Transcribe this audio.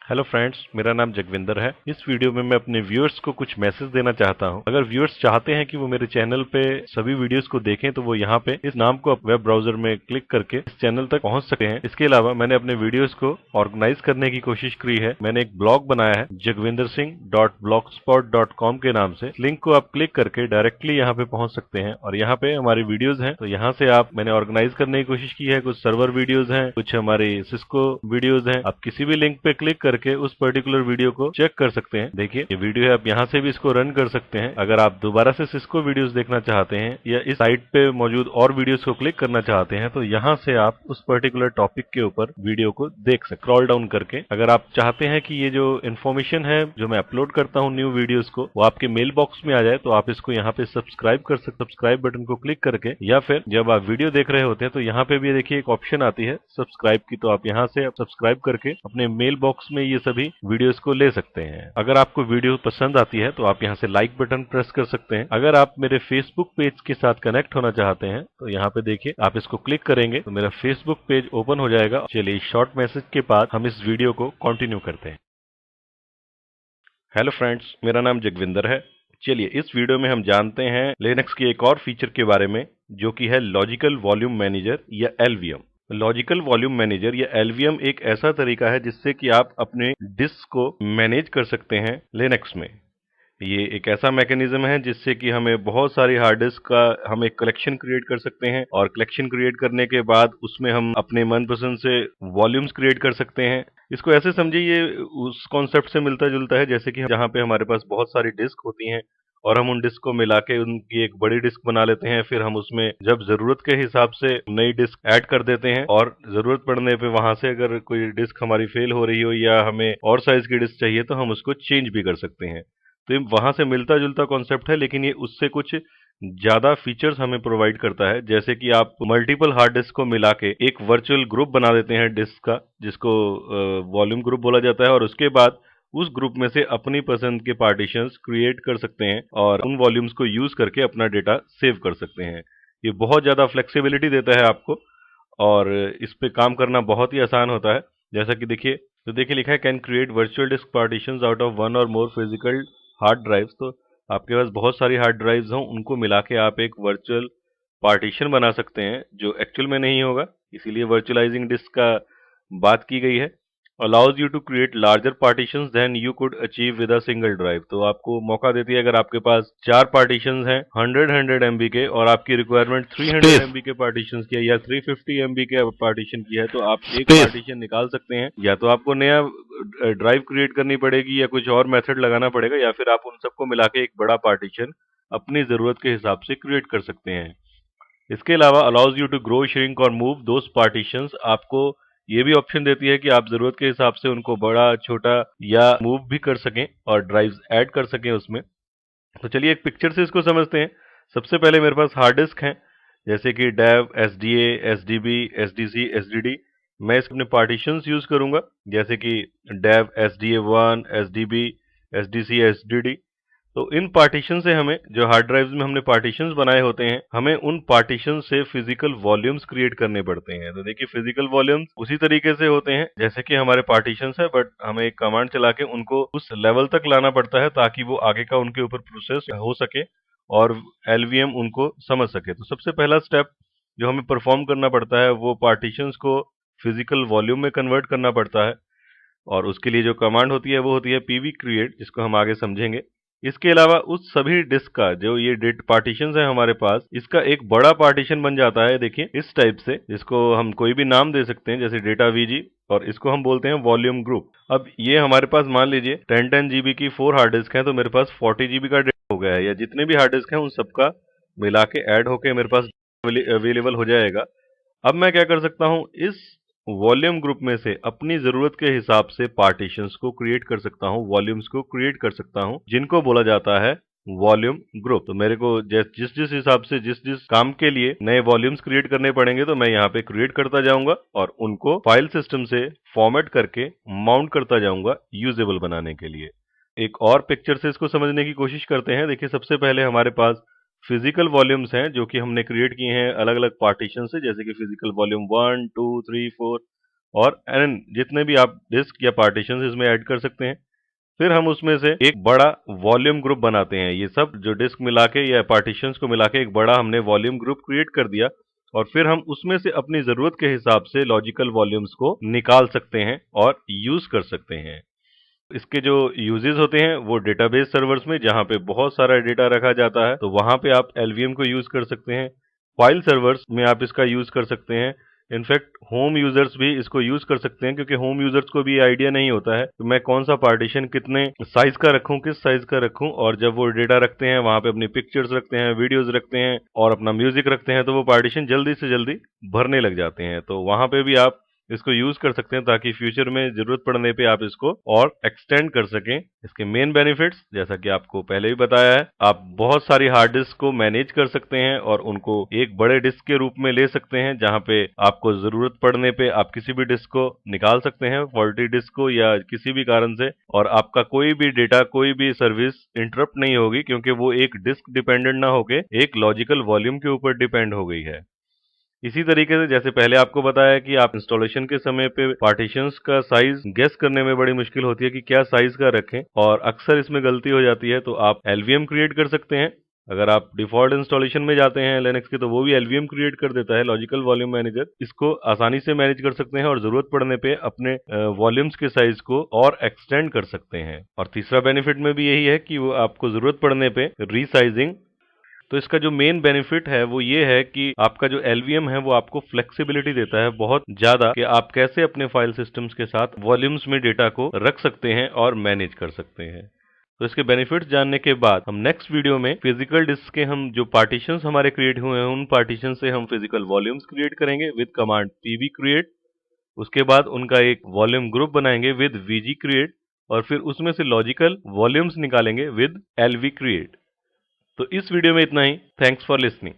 Hello friends, मेरा नाम जगविंदर है। इस वीडियो में मैं अपने व्यूअर्स को कुछ मैसेज देना चाहता हूं। अगर व्यूअर्स चाहते हैं कि वो मेरे चैनल पे सभी वीडियोस को देखें तो वो यहाँ पे इस नाम को वेब ब्राउजर में क्लिक करके इस चैनल तक पहुंच सकते हैं। इसके अलावा मैंने अपने वीडियोस को ऑर्गेनाइज करने की कोशिश की है। मैंने एक ब्लॉग बनाया है jagvindarsingh.blogspot.com के नाम से। लिंक को आप क्लिक करके डायरेक्टली यहाँ पे पहुंच सकते हैं और यहाँ पे हमारी वीडियोज हैं। तो यहाँ से मैंने ऑर्गेनाइज करने की कोशिश की है। कुछ सर्वर वीडियोज हैं, कुछ हमारी सिस्को वीडियोज हैं। आप किसी भी लिंक पे क्लिक करके उस पर्टिकुलर वीडियो को चेक कर सकते हैं। देखिए ये वीडियो है, आप यहाँ से भी इसको रन कर सकते हैं। अगर आप दोबारा से सिस्को वीडियोस देखना चाहते हैं या इस साइट पे मौजूद और वीडियोस को क्लिक करना चाहते हैं तो यहाँ से आप उस पर्टिकुलर टॉपिक के ऊपर वीडियो को देख सकते, स्क्रॉल डाउन करके। अगर आप चाहते हैं कि ये जो इन्फॉर्मेशन है जो मैं अपलोड करता हूँ न्यू वीडियोस को, वो आपके मेल बॉक्स में आ जाए तो आप इसको यहाँ पे सब्सक्राइब कर सकते, सब्सक्राइब बटन को क्लिक करके। या फिर जब आप वीडियो देख रहे होते हैं तो यहाँ पे भी देखिए एक ऑप्शन आती है सब्सक्राइब की, तो आप यहाँ से सब्सक्राइब करके अपने मेल बॉक्स में ये सभी वीडियोस को ले सकते हैं। अगर आपको वीडियो पसंद आती है तो आप यहाँ से लाइक बटन प्रेस कर सकते हैं। अगर आप मेरे फेसबुक पेज के साथ कनेक्ट होना चाहते हैं तो यहाँ पे देखिए आप इसको क्लिक करेंगे तो मेरा फेसबुक पेज ओपन हो जाएगा। चलिए शॉर्ट मैसेज के बाद हम इस वीडियो को कंटिन्यू करते हैं। हेलो फ्रेंड्स, मेरा नाम जगविंदर है। चलिए इस वीडियो में हम जानते हैं लिनक्स के एक और फीचर के बारे में जो कि है लॉजिकल वॉल्यूम मैनेजर या एलवीएम। लॉजिकल वॉल्यूम मैनेजर या एलवीएम एक ऐसा तरीका है जिससे कि आप अपने डिस्क को मैनेज कर सकते हैं लिनक्स में। ये एक ऐसा मैकेनिज्म है जिससे कि हमें बहुत सारी हार्ड डिस्क का हम एक कलेक्शन क्रिएट कर सकते हैं और कलेक्शन क्रिएट करने के बाद उसमें हम अपने मनपसंद से वॉल्यूम्स क्रिएट कर सकते हैं। इसको ऐसे समझिए, ये उस कॉन्सेप्ट से मिलता जुलता है जैसे कि जहाँ पे हमारे पास बहुत सारी डिस्क होती हैं और हम उन डिस्क को मिला के उनकी एक बड़ी डिस्क बना लेते हैं। फिर हम उसमें जब जरूरत के हिसाब से नई डिस्क ऐड कर देते हैं और जरूरत पड़ने पे वहां से अगर कोई डिस्क हमारी फेल हो रही हो या हमें और साइज की डिस्क चाहिए तो हम उसको चेंज भी कर सकते हैं। तो ये वहां से मिलता जुलता कॉन्सेप्ट है, लेकिन ये उससे कुछ ज्यादा फीचर्स हमें प्रोवाइड करता है। जैसे कि आप मल्टीपल हार्ड डिस्क को मिला के एक वर्चुअल ग्रुप बना देते हैं डिस्क का, जिसको वॉल्यूम ग्रुप बोला जाता है, और उसके बाद उस ग्रुप में से अपनी पसंद के पार्टीशंस क्रिएट कर सकते हैं और उन वॉल्यूम्स को यूज करके अपना डेटा सेव कर सकते हैं। ये बहुत ज्यादा फ्लेक्सिबिलिटी देता है आपको और इस पे काम करना बहुत ही आसान होता है। जैसा कि देखिए, तो देखिए लिखा है can create virtual disc partitions out of one और मोर फिजिकल हार्ड ड्राइव्स। तो आपके पास बहुत सारी हार्ड ड्राइव्स हों, उनको मिला के आप एक वर्चुअल पार्टीशन बना सकते हैं जो एक्चुअल में नहीं होगा, इसीलिए वर्चुअलाइजिंग डिस्क का बात की गई है। Allows you to create larger partitions than you could achieve with a single drive. तो आपको मौका देती है अगर आपके पास 4 पार्टीशंस हैं 100 एमबी के और आपकी रिक्वायरमेंट 300 स्पेस एमबी के पार्टीशंस की है या 350 एमबी के पार्टीशन की है, तो आप एक स्पेस पार्टीशन निकाल सकते हैं। या तो आपको नया ड्राइव क्रिएट करनी पड़ेगी या कुछ और मेथड लगाना पड़ेगा, या फिर आप उन सबको मिला के एक बड़ा पार्टीशन अपनी जरूरत के हिसाब से क्रिएट कर सकते हैं। इसके अलावा allows you to grow, shrink और मूव दोस पार्टीशंस। आपको ये भी ऑप्शन देती है कि आप जरूरत के हिसाब से उनको बड़ा, छोटा या मूव भी कर सकें और ड्राइव्स ऐड कर सकें उसमें। तो चलिए एक पिक्चर से इसको समझते हैं। सबसे पहले मेरे पास हार्ड डिस्क है जैसे कि dev, SDA, SDB, SDC, SDD. मैं इसके अपने पार्टीशंस यूज करूंगा जैसे कि dev, SDA one, SDB, SDC, SDD. तो इन पार्टीशन से हमें, जो हार्ड ड्राइव्स में हमने पार्टीशंस बनाए होते हैं, हमें उन पार्टीशन से फिजिकल वॉल्यूम्स क्रिएट करने पड़ते हैं। तो देखिए फिजिकल वॉल्यूम्स उसी तरीके से होते हैं जैसे कि हमारे पार्टीशंस है, बट हमें एक कमांड चला के उनको उस लेवल तक लाना पड़ता है ताकि वो आगे का उनके ऊपर प्रोसेस हो सके और एलवीएम उनको समझ सके। तो सबसे पहला स्टेप जो हमें परफॉर्म करना पड़ता है वो पार्टीशंस को फिजिकल वॉल्यूम में कन्वर्ट करना पड़ता है, और उसके लिए जो कमांड होती है वो होती है पीवी क्रिएट, जिसको हम आगे समझेंगे। इसके अलावा उस सभी डिस्क का जो ये डेट पार्टीशंस है हमारे पास, इसका एक बड़ा पार्टीशन बन जाता है देखिए इस टाइप से, जिसको हम कोई भी नाम दे सकते हैं जैसे डेटा वीजी, और इसको हम बोलते हैं वॉल्यूम ग्रुप। अब ये हमारे पास मान लीजिए 10 जीबी की 4 हार्ड डिस्क है, तो मेरे पास 40 जीबी का डेटा हो गया है, या जितने भी हार्ड डिस्क हैं उन सबका मिला के ऐड होके मेरे पास अवेलेबल हो जाएगा। अब मैं क्या कर सकता हूं, इस वॉल्यूम ग्रुप में से अपनी जरूरत के हिसाब से पार्टीशंस को क्रिएट कर सकता हूं, वॉल्यूम्स को क्रिएट कर सकता हूं, जिनको बोला जाता है वॉल्यूम ग्रुप। तो मेरे को जिस जिस हिसाब से जिस जिस काम के लिए नए वॉल्यूम्स क्रिएट करने पड़ेंगे तो मैं यहाँ पे क्रिएट करता जाऊंगा और उनको फाइल सिस्टम से फॉर्मेट करके माउंट करता जाऊंगा यूजेबल बनाने के लिए। एक और पिक्चर से इसको समझने की कोशिश करते हैं। देखिए सबसे पहले हमारे पास फिजिकल वॉल्यूम्स हैं जो कि हमने क्रिएट किए हैं अलग अलग पार्टीशन से, जैसे कि फिजिकल वॉल्यूम 1, 2, 3, 4। और एन जितने भी आप डिस्क या पार्टीशंस इसमें ऐड कर सकते हैं। फिर हम उसमें से एक बड़ा वॉल्यूम ग्रुप बनाते हैं। ये सब जो डिस्क मिला के या पार्टीशंस को मिला के एक बड़ा हमने वॉल्यूम ग्रुप क्रिएट कर दिया, और फिर हम उसमें से अपनी जरूरत के हिसाब से लॉजिकल वॉल्यूम्स को निकाल सकते हैं और यूज कर सकते हैं। इसके जो यूजेस होते हैं वो डेटाबेस सर्वर्स में, जहां पे बहुत सारा डेटा रखा जाता है, तो वहां पे आप एलवीएम को यूज कर सकते हैं। फाइल सर्वर्स में आप इसका यूज कर सकते हैं। इनफैक्ट होम यूजर्स भी इसको यूज कर सकते हैं, क्योंकि होम यूजर्स को भी आइडिया नहीं होता है कि मैं कौन सा पार्टीशन कितने साइज का रखूं, किस साइज का रखूं। और जब वो डेटा रखते हैं वहां पे अपनी पिक्चर्स रखते हैं, वीडियोस रखते हैं और अपना म्यूजिक रखते हैं, तो वो पार्टीशन जल्दी से जल्दी भरने लग जाते हैं। तो वहां पे भी आप इसको यूज कर सकते हैं, ताकि फ्यूचर में जरूरत पड़ने पे आप इसको और एक्सटेंड कर सकें। इसके मेन बेनिफिट्स, जैसा कि आपको पहले भी बताया है, आप बहुत सारी हार्ड डिस्क को मैनेज कर सकते हैं और उनको एक बड़े डिस्क के रूप में ले सकते हैं, जहां पे आपको जरूरत पड़ने पे आप किसी भी डिस्क को निकाल सकते हैं, फॉल्टी डिस्क को या किसी भी कारण से, और आपका कोई भी डेटा, कोई भी सर्विस इंटरप्ट नहीं होगी, क्योंकि वो एक डिस्क डिपेंडेंट ना होके एक लॉजिकल वॉल्यूम के ऊपर डिपेंड हो गई है। इसी तरीके से जैसे पहले आपको बताया कि आप इंस्टॉलेशन के समय पे पार्टीशंस का साइज गेस करने में बड़ी मुश्किल होती है कि क्या साइज का रखें, और अक्सर इसमें गलती हो जाती है, तो आप एलवीएम क्रिएट कर सकते हैं। अगर आप डिफॉल्ट इंस्टॉलेशन में जाते हैं लिनक्स के, तो वो भी एलवीएम क्रिएट कर देता है, लॉजिकल वॉल्यूम मैनेजर। इसको आसानी से मैनेज कर सकते हैं और जरूरत पड़ने पे अपने वॉल्यूम्स के साइज को और एक्सटेंड कर सकते हैं। और तीसरा बेनिफिट में भी यही है कि वो आपको जरूरत पड़ने पे रीसाइजिंग। तो इसका जो मेन बेनिफिट है वो ये है कि आपका जो एलवीएम है वो आपको फ्लेक्सिबिलिटी देता है बहुत ज्यादा, कि आप कैसे अपने फाइल सिस्टम्स के साथ वॉल्यूम्स में डेटा को रख सकते हैं और मैनेज कर सकते हैं। तो इसके बेनिफिट्स जानने के बाद हम नेक्स्ट वीडियो में फिजिकल डिस्क के हम जो पार्टीशंस हमारे क्रिएट हुए हैं, उन पार्टीशन से हम फिजिकल वॉल्यूम्स क्रिएट करेंगे विद कमांड पीवी क्रिएट। उसके बाद उनका एक वॉल्यूम ग्रुप बनाएंगे विद वीजी क्रिएट, और फिर उसमें से लॉजिकल वॉल्यूम्स निकालेंगे विद एलवी क्रिएट। तो इस वीडियो में इतना ही। Thanks for listening.